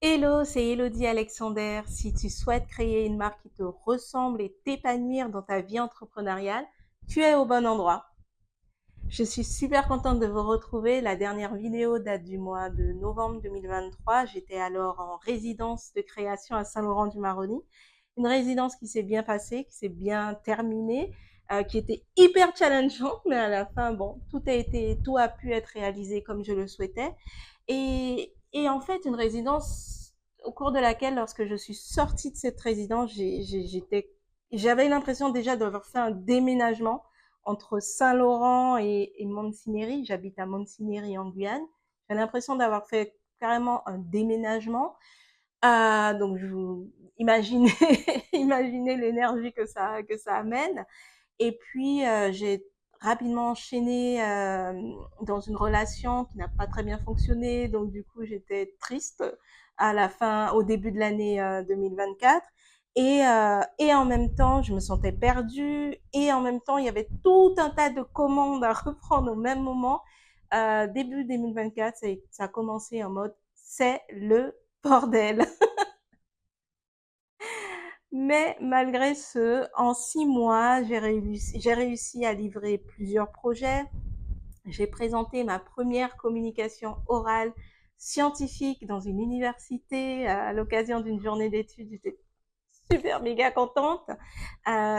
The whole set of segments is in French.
Hello, c'est Elodie Alexander. Si tu souhaites créer une marque qui te ressemble et t'épanouir dans ta vie entrepreneuriale, tu es au bon endroit. Je suis super contente de vous retrouver. La dernière vidéo date du mois de novembre 2023. J'étais alors en résidence de création à Saint-Laurent-du-Maroni. Une résidence qui s'est bien passée, qui s'est bien terminée, qui était hyper challengeante, mais à la fin, bon, tout a pu être réalisé comme je le souhaitais. Et en fait, une résidence au cours de laquelle, lorsque je suis sortie de cette résidence, j'avais l'impression déjà d'avoir fait un déménagement entre Saint-Laurent et Montigny. J'habite à Montigny en Guyane. J'ai l'impression d'avoir fait carrément un déménagement. Donc, je vous imaginez, imaginez l'énergie que ça amène. Et puis, j'ai rapidement enchaîné dans une relation qui n'a pas très bien fonctionné. Donc, du coup, j'étais triste à la fin, au début de l'année 2024. Et en même temps, je me sentais perdue. Et en même temps, il y avait tout un tas de commandes à reprendre au même moment. Début 2024, ça a commencé en mode, c'est le bordel. Mais malgré ce, en 6 mois, j'ai réussi à livrer plusieurs projets. J'ai présenté ma première communication orale scientifique dans une université à l'occasion d'une journée d'études. J'étais super méga contente.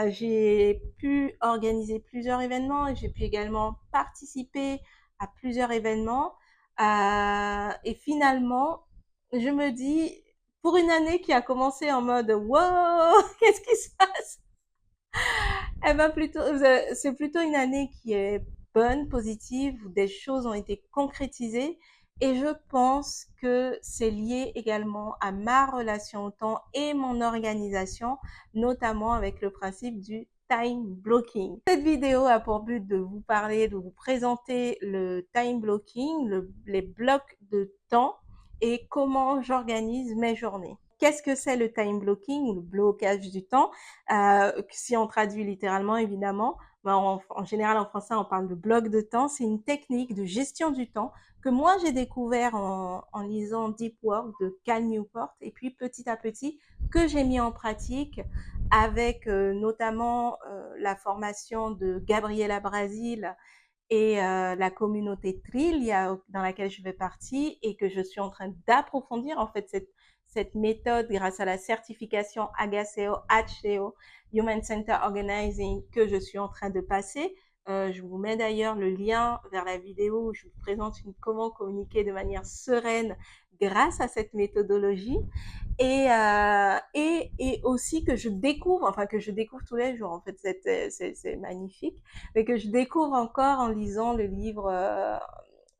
J'ai pu organiser plusieurs événements et j'ai pu également participer à plusieurs événements. Et finalement, je me dis, pour une année qui a commencé en mode wow, qu'est-ce qui se passe? Eh ben plutôt, c'est plutôt une année qui est bonne, positive, où des choses ont été concrétisées. Et je pense que c'est lié également à ma relation au temps et mon organisation, notamment avec le principe du time blocking. Cette vidéo a pour but de vous parler, de vous présenter le time blocking, les blocs de temps et comment j'organise mes journées. Qu'est-ce que c'est le time blocking, le blocage du temps? Si on traduit littéralement, évidemment, ben en général en français, on parle de bloc de temps. C'est une technique de gestion du temps que moi j'ai découvert en lisant Deep Work de Cal Newport, et puis petit à petit que j'ai mis en pratique avec notamment la formation de Gabriela Brasil et la communauté Trillia dans laquelle je fais partie et que je suis en train d'approfondir en fait cette méthode grâce à la certification AGACEO, HCO, Human Center Organizing, que je suis en train de passer. Je vous mets d'ailleurs le lien vers la vidéo où je vous présente comment communiquer de manière sereine grâce à cette méthodologie et aussi que je découvre, enfin que je découvre tous les jours, en fait, c'est magnifique, mais que je découvre encore en lisant le livre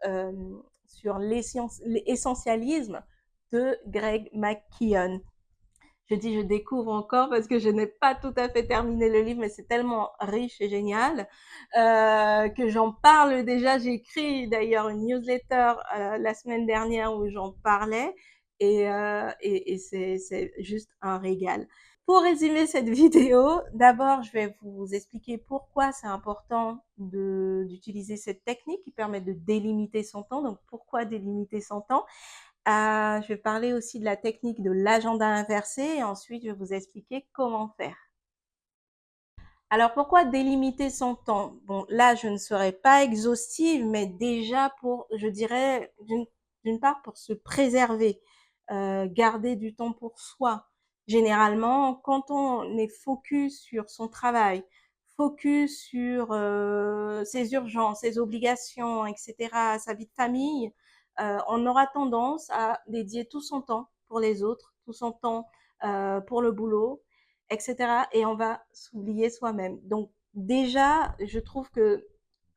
euh, sur l'essentialisme de Greg McKeown. Je dis je découvre encore parce que je n'ai pas tout à fait terminé le livre, mais c'est tellement riche et génial que j'en parle déjà. J'ai écrit d'ailleurs une newsletter la semaine dernière où j'en parlais et c'est juste un régal. Pour résumer cette vidéo, d'abord je vais vous expliquer pourquoi c'est important d'utiliser cette technique qui permet de délimiter son temps. Donc pourquoi délimiter son temps? Je vais parler aussi de la technique de l'agenda inversé et ensuite je vais vous expliquer comment faire. Alors pourquoi délimiter son temps? Bon, là je ne serai pas exhaustive, mais déjà pour, je dirais, d'une part pour se préserver, garder du temps pour soi. Généralement, quand on est focus sur son travail, focus sur ses urgences, ses obligations, etc., sa vie de famille, on aura tendance à dédier tout son temps pour les autres, tout son temps pour le boulot, etc. Et on va s'oublier soi-même. Donc déjà, je trouve que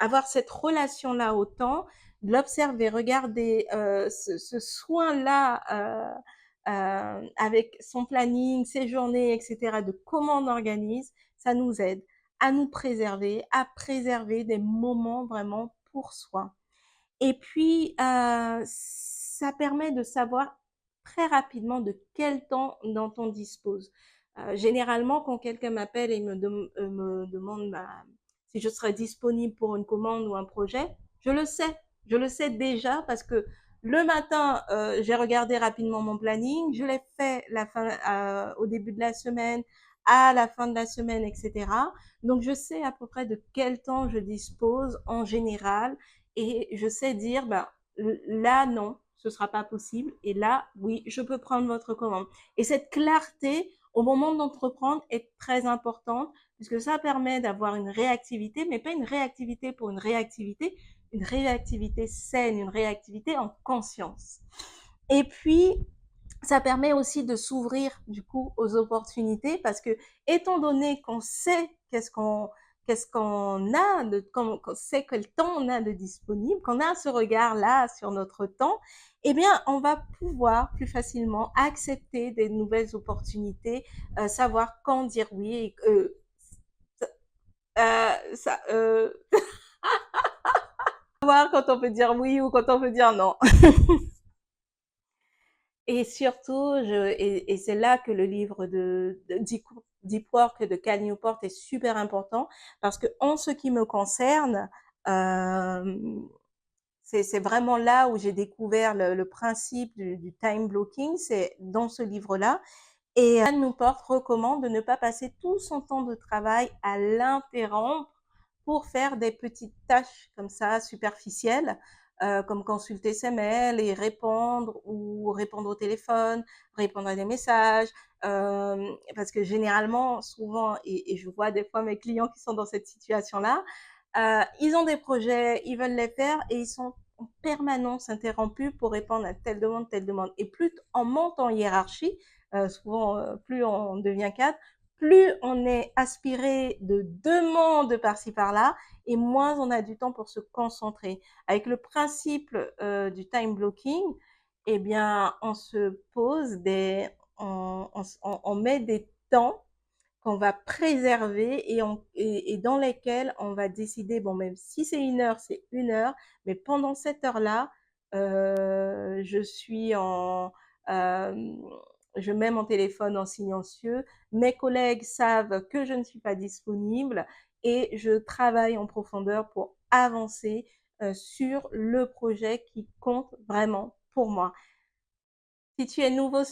avoir cette relation-là au temps, l'observer, regarder ce soin-là avec son planning, ses journées, etc., de comment on organise, ça nous aide à nous préserver, à préserver des moments vraiment pour soi. Et puis, ça permet de savoir très rapidement de quel temps dont on dispose. Généralement, quand quelqu'un m'appelle et me demande si je serai disponible pour une commande ou un projet, je le sais. Je le sais déjà parce que Le matin, j'ai regardé rapidement mon planning, je l'ai fait au début de la semaine, à la fin de la semaine, etc. Donc, je sais à peu près de quel temps je dispose en général et je sais dire, ben, là, non, ce sera pas possible et là, oui, je peux prendre votre commande. Et cette clarté au moment d'entreprendre est très importante puisque ça permet d'avoir une réactivité, mais pas une réactivité pour une réactivité saine, une réactivité en conscience. Et puis, ça permet aussi de s'ouvrir du coup aux opportunités parce que étant donné qu'on sait qu'est-ce qu'on a qu'on sait quel temps on a de disponible, qu'on a ce regard là sur notre temps, eh bien on va pouvoir plus facilement accepter des nouvelles opportunités, savoir quand dire oui et ça savoir quand on peut dire oui ou quand on peut dire non. Et surtout, et c'est là que le livre de Deep Work de Cal Newport est super important parce que en ce qui me concerne, euh, c'est vraiment là où j'ai découvert le principe du time blocking, c'est dans ce livre-là. Et Cal Newport recommande de ne pas passer tout son temps de travail à l'interrompre pour faire des petites tâches comme ça superficielles, comme consulter ses mails et répondre ou répondre au téléphone, répondre à des messages, parce que généralement, souvent, et je vois des fois mes clients qui sont dans cette situation-là, ils ont des projets, ils veulent les faire et ils sont en permanence interrompus pour répondre à telle demande, telle demande. Et plus on monte en hiérarchie, souvent plus on devient cadre, plus on est aspiré de demandes par-ci par-là et moins on a du temps pour se concentrer. Avec le principe du time blocking, eh bien, on se pose on met des temps qu'on va préserver et dans lesquels on va décider, bon, même si c'est 1 heure, c'est 1 heure, mais pendant cette heure-là, je suis euh, je mets mon téléphone en silencieux, mes collègues savent que je ne suis pas disponible et je travaille en profondeur pour avancer sur le projet qui compte vraiment pour moi. Si tu es nouveau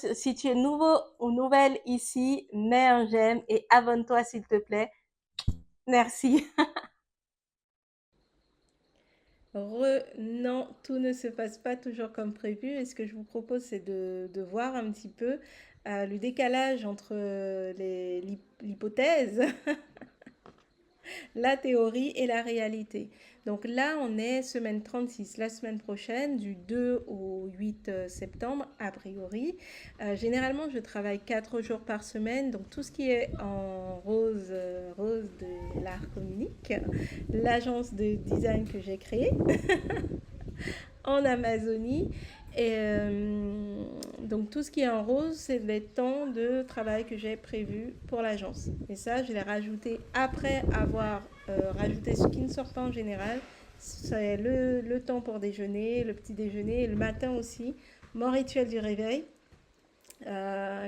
ou nouvelle ici, mets un j'aime et abonne-toi s'il te plaît. Merci. Non, tout ne se passe pas toujours comme prévu. Et ce que je vous propose, c'est de voir un petit peu le décalage entre l'hypothèse la théorie et la réalité. Donc là, on est semaine 36, la semaine prochaine, du 2 au 8 septembre, a priori. Généralement, je travaille 4 jours par semaine, donc tout ce qui est en rose, rose de l'art communique, l'agence de design que j'ai créée en Amazonie. Et donc tout ce qui est en rose, c'est les temps de travail que j'ai prévus pour l'agence. Et ça, je l'ai rajouté après avoir rajouté ce qui ne sort pas en général. C'est le temps pour déjeuner, le petit déjeuner et le matin aussi. Mon rituel du réveil,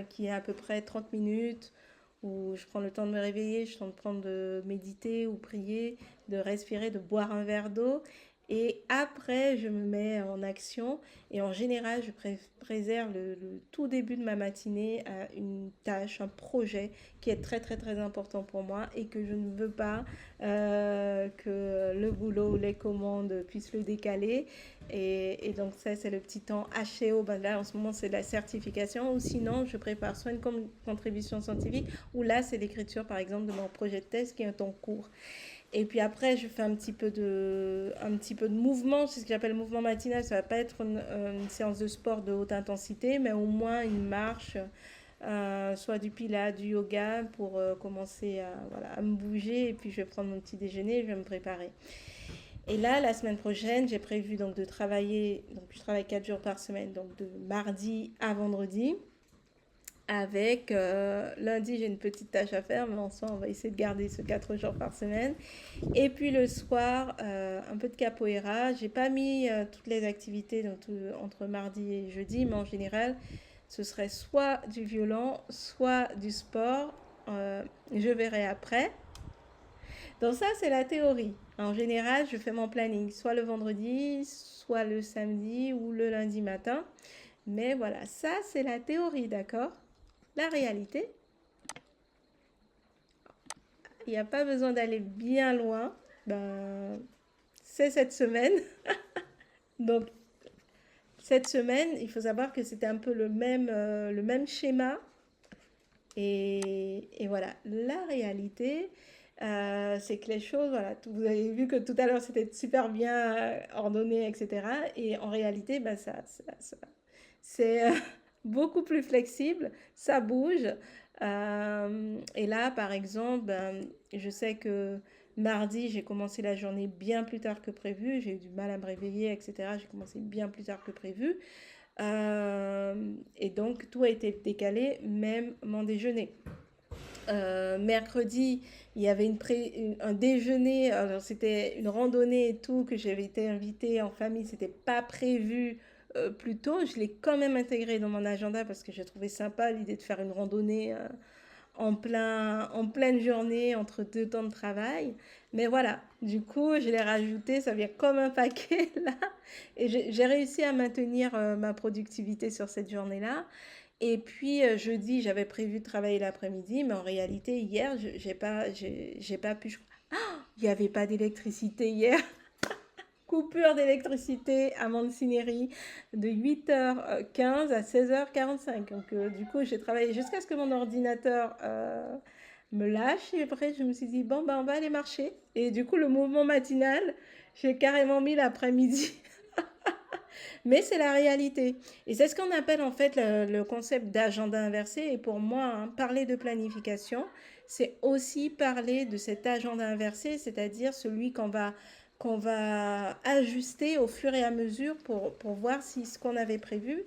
qui est à peu près 30 minutes, où je prends le temps de me réveiller, je prends le temps de méditer ou prier, de respirer, de boire un verre d'eau. Et après, je me mets en action. Et en général, je préserve le tout début de ma matinée à une tâche, un projet qui est très, très, très important pour moi et que je ne veux pas que le boulot ou les commandes puissent le décaler. Et donc ça, c'est le petit temps HCO. Ben là, en ce moment, c'est de la certification. Ou sinon, je prépare soit une contribution scientifique, ou là, c'est l'écriture, par exemple, de mon projet de thèse qui est en cours. Et puis après, je fais un petit peu de mouvement. C'est ce que j'appelle mouvement matinal. Ça va pas être une séance de sport de haute intensité, mais au moins une marche, soit du pilates, du yoga, pour commencer voilà, à me bouger. Et puis je vais prendre mon petit déjeuner et je vais me préparer. Et là, la semaine prochaine, j'ai prévu donc de travailler. Donc je travaille 4 jours par semaine, donc de mardi à vendredi. Avec lundi, j'ai une petite tâche à faire, mais en soi, on va essayer de garder ce 4 jours par semaine. Et puis le soir, un peu de capoeira. J'ai pas mis toutes les activités donc, entre mardi et jeudi, mais en général, ce serait soit du violon, soit du sport. Je verrai après. Donc ça, c'est la théorie. En général, je fais mon planning soit le vendredi, soit le samedi ou le lundi matin. Mais voilà, ça, c'est la théorie, d'accord? La réalité, il n'y a pas besoin d'aller bien loin. Ben, c'est cette semaine. Donc, cette semaine, il faut savoir que c'était un peu le même schéma. Et voilà, la réalité, c'est que les choses, voilà, vous avez vu que tout à l'heure c'était super bien ordonné, etc. Et en réalité, bah, c'est beaucoup plus flexible, ça bouge. Et là, par exemple, ben, je sais que mardi, j'ai commencé la journée bien plus tard que prévu. J'ai eu du mal à me réveiller, etc. J'ai commencé bien plus tard que prévu. Et donc, tout a été décalé, même mon déjeuner. Mercredi, il y avait un déjeuner, alors c'était une randonnée et tout, que j'avais été invitée en famille, c'était pas prévu plus tôt. Je l'ai quand même intégré dans mon agenda parce que j'ai trouvé sympa l'idée de faire une randonnée en pleine journée entre deux temps de travail. Mais voilà, du coup, je l'ai rajouté, ça vient comme un paquet là. Et j'ai réussi à maintenir ma productivité sur cette journée-là. Et puis jeudi, j'avais prévu de travailler l'après-midi, mais en réalité, hier, j'ai pas pu. Il n'y avait pas d'électricité hier. Coupure d'électricité à Mancineri de 8h15 à 16h45. Donc, du coup, j'ai travaillé jusqu'à ce que mon ordinateur me lâche. Et après, je me suis dit, bon, ben, on va aller marcher. Et du coup, le mouvement matinal, j'ai carrément mis l'après-midi. Mais c'est la réalité. Et c'est ce qu'on appelle en fait le concept d'agenda inversé. Et pour moi, hein, parler de planification, c'est aussi parler de cet agenda inversé, c'est-à-dire celui qu'on va ajuster au fur et à mesure pour voir si ce qu'on avait prévu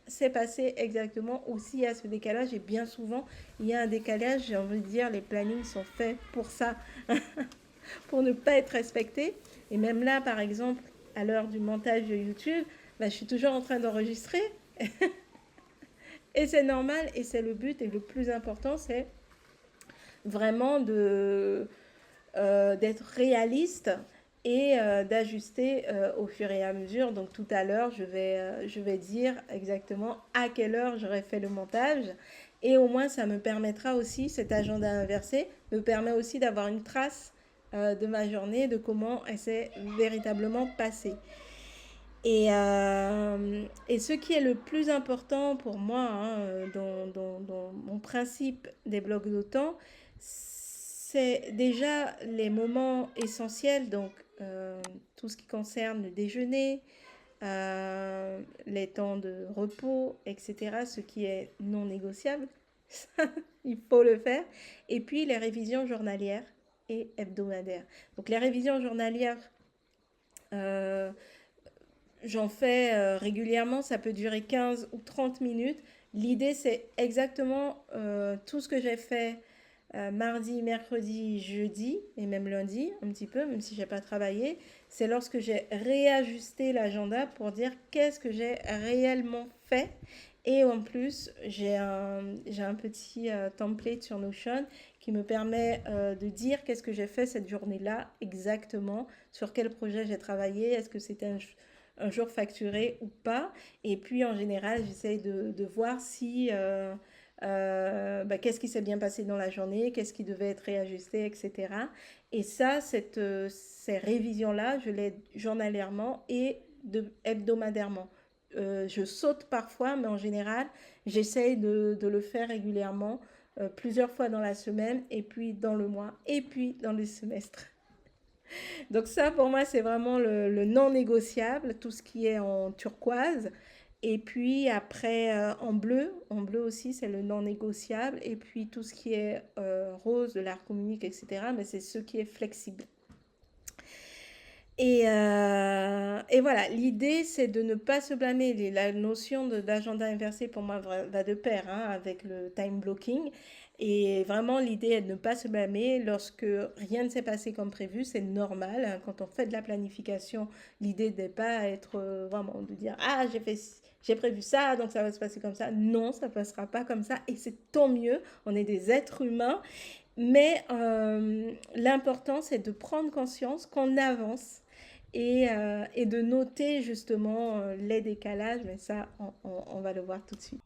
s'est passé exactement ou s'il y a ce décalage. Et bien souvent, il y a un décalage. J'ai envie de dire, les plannings sont faits pour ça, pour ne pas être respectés. Et même là, par exemple, à l'heure du montage de YouTube, bah, je suis toujours en train d'enregistrer. Et c'est normal et c'est le but. Et le plus important, c'est vraiment d'être réaliste et d'ajuster au fur et à mesure. Donc tout à l'heure, je vais dire exactement à quelle heure j'aurai fait le montage. Et au moins, ça me permettra aussi, cet agenda inversé, me permet aussi d'avoir une trace de ma journée, de comment elle s'est véritablement passée. Et ce qui est le plus important pour moi, hein, dans mon principe des blocs de temps, c'est déjà les moments essentiels, donc tout ce qui concerne le déjeuner, les temps de repos, etc., ce qui est non négociable, il faut le faire, et puis les révisions journalières et hebdomadaires. Donc les révisions journalières, euh, j'en fais régulièrement, ça peut durer 15 ou 30 minutes. L'idée, c'est exactement tout ce que j'ai fait mardi, mercredi, jeudi et même lundi, un petit peu, même si j'ai pas travaillé. C'est lorsque j'ai réajusté l'agenda pour dire qu'est-ce que j'ai réellement fait. Et en plus, j'ai un petit template sur Notion qui me permet de dire qu'est-ce que j'ai fait cette journée-là exactement, sur quel projet j'ai travaillé, est-ce que c'était un jour facturé ou pas. Et puis en général, j'essaye de voir si bah, qu'est-ce qui s'est bien passé dans la journée, qu'est-ce qui devait être réajusté, etc. Et ça, ces révisions-là, je les journalièrement et hebdomadairement. Je saute parfois, mais en général, j'essaye de le faire régulièrement, plusieurs fois dans la semaine, et puis dans le mois, et puis dans le semestre. Donc ça, pour moi, c'est vraiment le non négociable, tout ce qui est en turquoise. Et puis après, en bleu aussi, c'est le non négociable. Et puis tout ce qui est rose, de l'art communique, etc. Mais c'est ce qui est flexible. Et voilà, l'idée, c'est de ne pas se blâmer. La notion d'agenda inversé, pour moi, va de pair hein, avec le time blocking. Et vraiment, l'idée est de ne pas se blâmer lorsque rien ne s'est passé comme prévu. C'est normal. Hein. Quand on fait de la planification, l'idée n'est pas être vraiment de dire, ah, j'ai prévu ça, donc ça va se passer comme ça. Non, ça ne passera pas comme ça. Et c'est tant mieux. On est des êtres humains. Mais l'important, c'est de prendre conscience qu'on avance et de noter justement les décalages, mais ça, on va le voir tout de suite.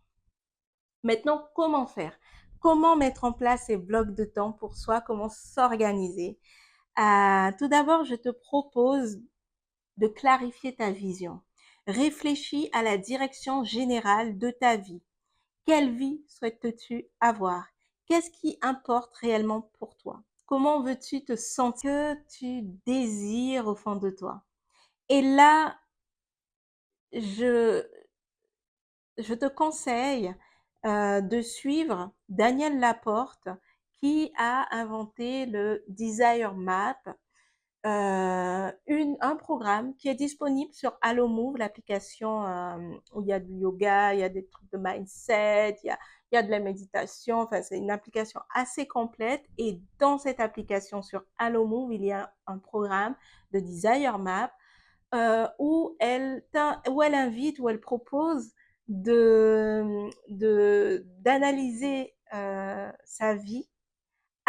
Maintenant, comment faire? Comment mettre en place ces blocs de temps pour soi? Comment s'organiser? Tout d'abord, je te propose de clarifier ta vision. Réfléchis à la direction générale de ta vie. Quelle vie souhaites-tu avoir? Qu'est-ce qui importe réellement pour toi? Comment veux-tu te sentir? Que tu désires au fond de toi? Et là, je, je te conseille de suivre Daniel Laporte qui a inventé le Desire Map, un programme qui est disponible sur Allo Move, l'application où il y a du yoga, il y a des trucs de mindset, il y a de la méditation. Enfin, c'est une application assez complète. Et dans cette application sur Allo Move, il y a un programme de Desire Map où elle invite, où elle propose d'analyser sa vie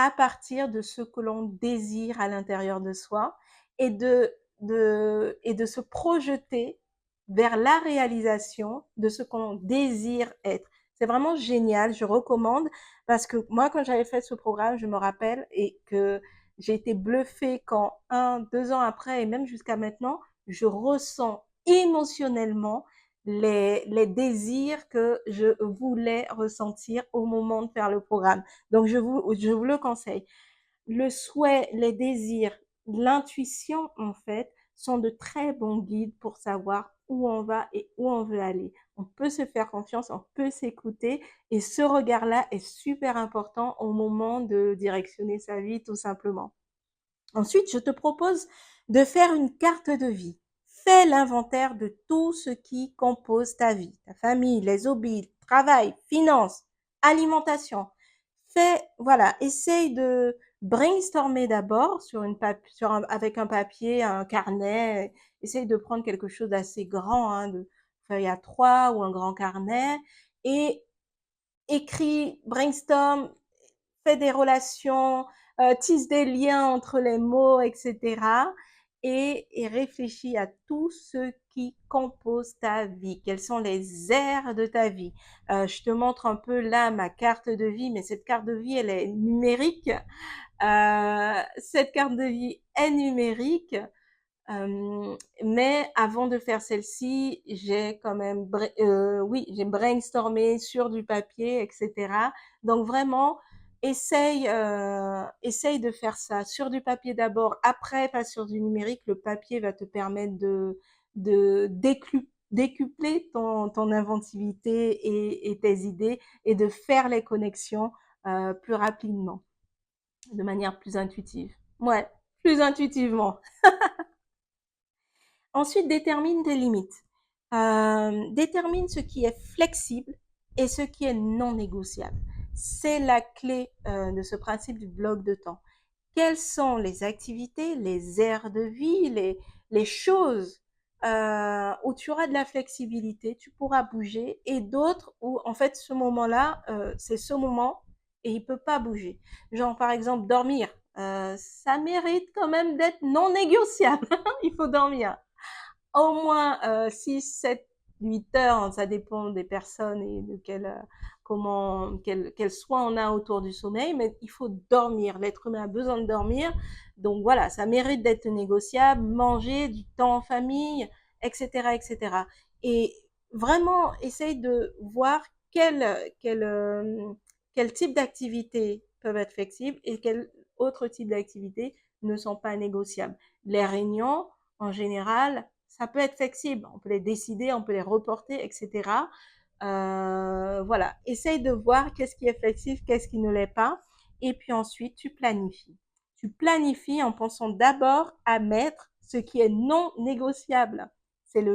à partir de ce que l'on désire à l'intérieur de soi et et de se projeter vers la réalisation de ce qu'on désire être. C'est vraiment génial, je recommande parce que moi, quand j'avais fait ce programme, je me rappelle et que j'ai été bluffée quand 2 ans après et même jusqu'à maintenant, je ressens émotionnellement les désirs que je voulais ressentir au moment de faire le programme. Donc, je vous le conseille. Le souhait, les désirs, l'intuition, en fait, sont de très bons guides pour savoir où on va et où on veut aller. On peut se faire confiance, on peut s'écouter et ce regard-là est super important au moment de directionner sa vie, tout simplement. Ensuite, je te propose de faire une carte de vie. Fais l'inventaire de tout ce qui compose ta vie, ta famille, les hobbies, travail, finances, alimentation. Voilà, essaye de brainstormer d'abord avec un papier, un carnet. Essaye de prendre quelque chose d'assez grand, hein, de feuille à 3 ou un grand carnet et écris, brainstorm, fais des relations, tisse des liens entre les mots, etc. Et réfléchis à tout ce qui compose ta vie. Quelles sont les aires de ta vie? Je te montre un peu là ma carte de vie, mais cette carte de vie, elle est numérique. Cette carte de vie est numérique. Mais avant de faire celle-ci, j'ai quand même, oui, j'ai brainstormé sur du papier, etc. Donc vraiment, essaye de faire ça sur du papier d'abord, après pas sur du numérique. Le papier va te permettre de décupler ton inventivité et tes idées et de faire les connexions plus rapidement, de manière plus intuitive. Ouais, plus intuitivement. Ensuite, détermine tes limites. Détermine ce qui est flexible et ce qui est non négociable. C'est la clé de ce principe du bloc de temps. Quelles sont les activités, les aires de vie, les choses où tu auras de la flexibilité, tu pourras bouger, et d'autres où, en fait, ce moment-là, c'est ce moment et il peut pas bouger. Genre, par exemple, dormir. Ça mérite quand même d'être non négociable. Il faut dormir au moins 6, 7, 8 heures, ça dépend des personnes et de quel soin on a autour du sommeil, mais il faut dormir. L'être humain a besoin de dormir. Donc voilà, ça mérite d'être négociable, manger, du temps en famille, etc., etc. Et vraiment, essaye de voir quel type d'activités peuvent être flexibles et quels autres types d'activités ne sont pas négociables. Les réunions, en général, ça peut être flexible. On peut les décider, on peut les reporter, etc. Voilà. Essaye de voir qu'est-ce qui est flexible, qu'est-ce qui ne l'est pas. Et puis ensuite, tu planifies. Tu planifies en pensant d'abord à mettre ce qui est non négociable. C'est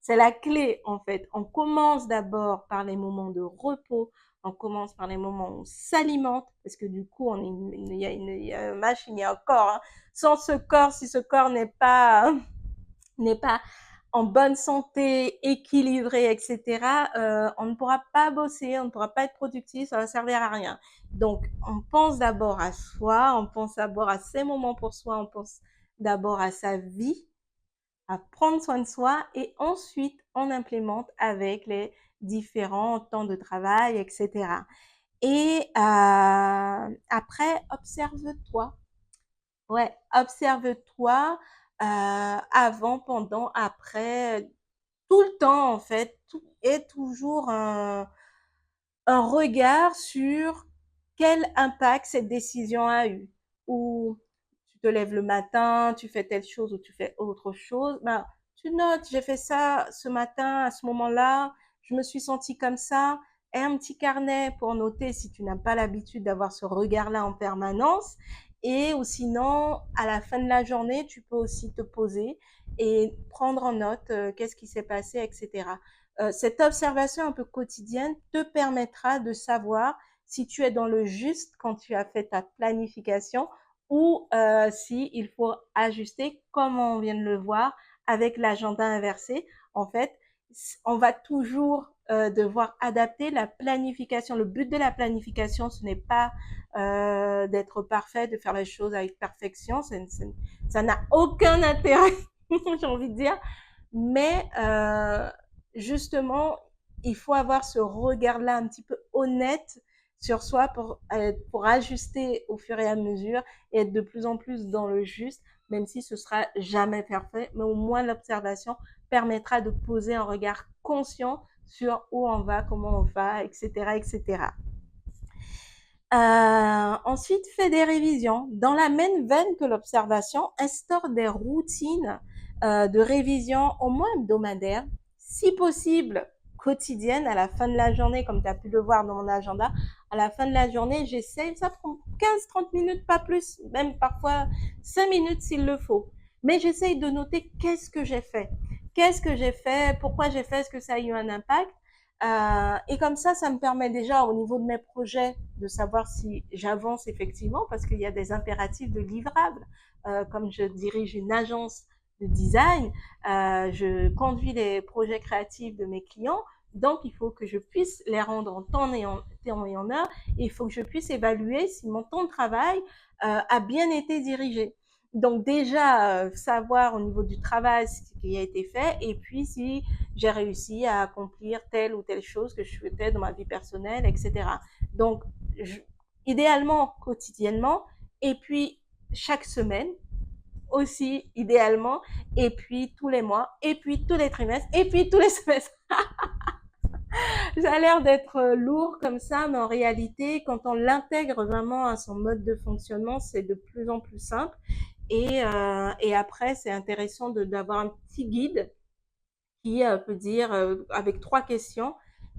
la clé, en fait. On commence d'abord par les moments de repos. On commence par les moments où on s'alimente, parce que du coup, il y a une machine, il y a un corps, hein. Sans ce corps, si ce corps n'est pas en bonne santé, équilibré, etc., on ne pourra pas bosser, on ne pourra pas être productif, ça va servir à rien. Donc, on pense d'abord à soi, on pense d'abord à ses moments pour soi, on pense d'abord à sa vie, à prendre soin de soi, et ensuite, on implémente avec les différents temps de travail, etc. Et après, observe-toi. Ouais, observe-toi avant, pendant, après, tout le temps en fait, tout est toujours un regard sur quel impact cette décision a eu. Ou tu te lèves le matin, tu fais telle chose ou tu fais autre chose, ben, tu notes, j'ai fait ça ce matin, à ce moment-là, je me suis sentie comme ça, et un petit carnet pour noter si tu n'as pas l'habitude d'avoir ce regard-là en permanence. Et ou sinon, à la fin de la journée, tu peux aussi te poser et prendre en note qu'est-ce qui s'est passé, etc. Cette observation un peu quotidienne te permettra de savoir si tu es dans le juste quand tu as fait ta planification ou si il faut ajuster, comme on vient de le voir avec l'agenda inversé. En fait, on va toujours devoir adapter la planification. Le but de la planification, ce n'est pas d'être parfait, de faire les choses avec perfection. Ça n'a aucun intérêt, j'ai envie de dire. Mais justement, il faut avoir ce regard-là un petit peu honnête sur soi pour ajuster au fur et à mesure et être de plus en plus dans le juste, même si ce sera jamais parfait, mais au moins l'observation permettra de poser un regard conscient sur où on va, comment on va, etc., etc. Ensuite, fais des révisions. Dans la même veine que l'observation, instaure des routines de révision au moins hebdomadaires, si possible quotidienne à la fin de la journée, comme tu as pu le voir dans mon agenda. À la fin de la journée, j'essaie, ça prend 15-30 minutes, pas plus, même parfois 5 minutes s'il le faut. Mais j'essaye de noter qu'est-ce que j'ai fait. Qu'est-ce que j'ai fait, pourquoi j'ai fait, est-ce que ça a eu un impact. Et comme ça me permet déjà au niveau de mes projets de savoir si j'avance effectivement, parce qu'il y a des impératifs de livrables. Comme je dirige une agence de design, je conduis les projets créatifs de mes clients, donc il faut que je puisse les rendre en temps et en heure, et il faut que je puisse évaluer si mon temps de travail a bien été dirigé. Donc déjà, savoir au niveau du travail ce qui a été fait, et puis si j'ai réussi à accomplir telle ou telle chose que je souhaitais dans ma vie personnelle, etc. Donc, je, idéalement quotidiennement, et puis chaque semaine aussi idéalement, et puis tous les mois, et puis tous les trimestres, et puis tous les semestres. Ça a l'air d'être lourd comme ça, mais en réalité, quand on l'intègre vraiment à son mode de fonctionnement, c'est de plus en plus simple. Et après, c'est intéressant d'avoir un petit guide qui peut dire avec 3 questions,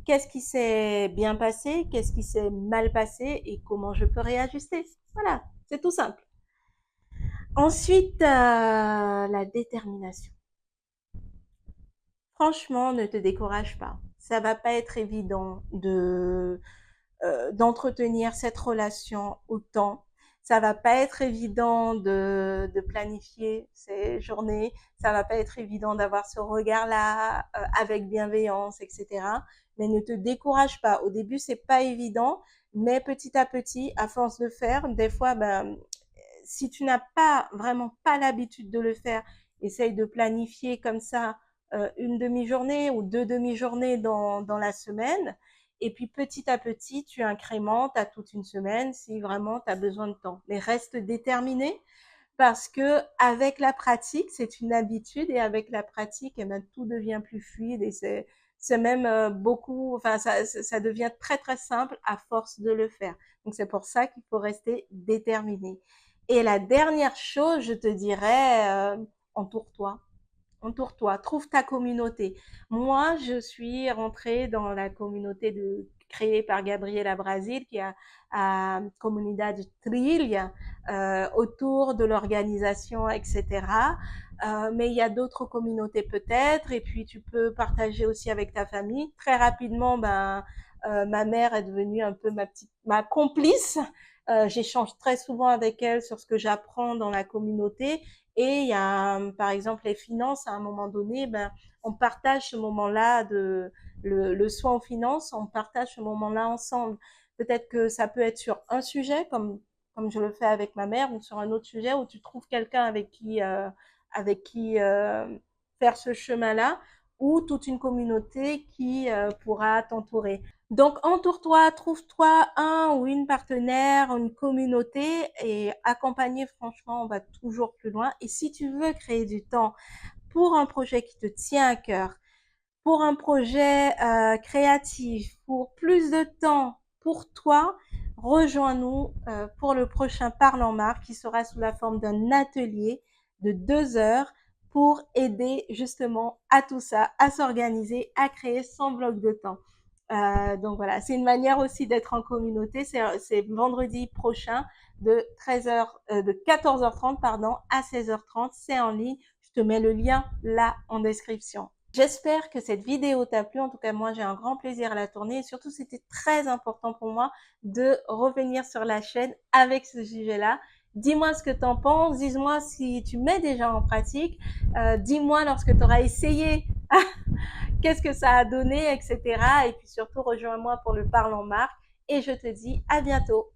qu'est-ce qui s'est bien passé, qu'est-ce qui s'est mal passé et comment je peux réajuster. Voilà, c'est tout simple. Ensuite, la détermination. Franchement, ne te décourage pas. Ça va pas être évident d'entretenir cette relation autant. Ça va pas être évident de planifier ces journées. Ça va pas être évident d'avoir ce regard-là avec bienveillance, etc. Mais ne te décourage pas. Au début, c'est pas évident, mais petit à petit, à force de faire, des fois, ben, si tu n'as pas vraiment pas l'habitude de le faire, essaye de planifier comme ça une demi-journée ou 2 demi-journées dans la semaine. Et puis petit à petit, tu incrémentes à toute une semaine si vraiment tu as besoin de temps. Mais reste déterminé parce que avec la pratique, c'est une habitude et avec la pratique, eh ben, tout devient plus fluide et c'est même beaucoup, enfin ça devient très très simple à force de le faire. Donc c'est pour ça qu'il faut rester déterminé. Et la dernière chose, je te dirais, entoure-toi. Entoure-toi, trouve ta communauté. Moi, je suis rentrée dans la communauté créée par Gabriela Brasil, qui a Comunidad Trilha, autour de l'organisation, etc. Mais il y a d'autres communautés peut-être, et puis tu peux partager aussi avec ta famille. Très rapidement, ben, ma mère est devenue un peu ma complice. J'échange très souvent avec elle sur ce que j'apprends dans la communauté Et il y a, par exemple, les finances, à un moment donné, ben, on partage ce moment-là le soin aux finances, on partage ce moment-là ensemble. Peut-être que ça peut être sur un sujet, comme je le fais avec ma mère, ou sur un autre sujet où tu trouves quelqu'un avec qui faire ce chemin-là, ou toute une communauté qui pourra t'entourer. Donc, entoure-toi, trouve-toi un ou une partenaire, une communauté et accompagner, franchement, on va toujours plus loin. Et si tu veux créer du temps pour un projet qui te tient à cœur, pour un projet créatif, pour plus de temps pour toi, rejoins-nous pour le prochain Parle en Marque qui sera sous la forme d'un atelier de 2 heures pour aider justement à tout ça, à s'organiser, à créer son bloc de temps. Donc voilà, c'est une manière aussi d'être en communauté. C'est vendredi prochain de 14h30 pardon, à 16h30. C'est en ligne. Je te mets le lien là en description. J'espère que cette vidéo t'a plu. En tout cas, moi, j'ai un grand plaisir à la tourner. Et surtout, c'était très important pour moi de revenir sur la chaîne avec ce sujet-là. Dis-moi ce que tu en penses. Dis-moi si tu mets déjà en pratique. Dis-moi lorsque tu auras essayé qu'est-ce que ça a donné, etc. Et puis surtout, rejoins-moi pour le Parle en Marque. Et je te dis à bientôt.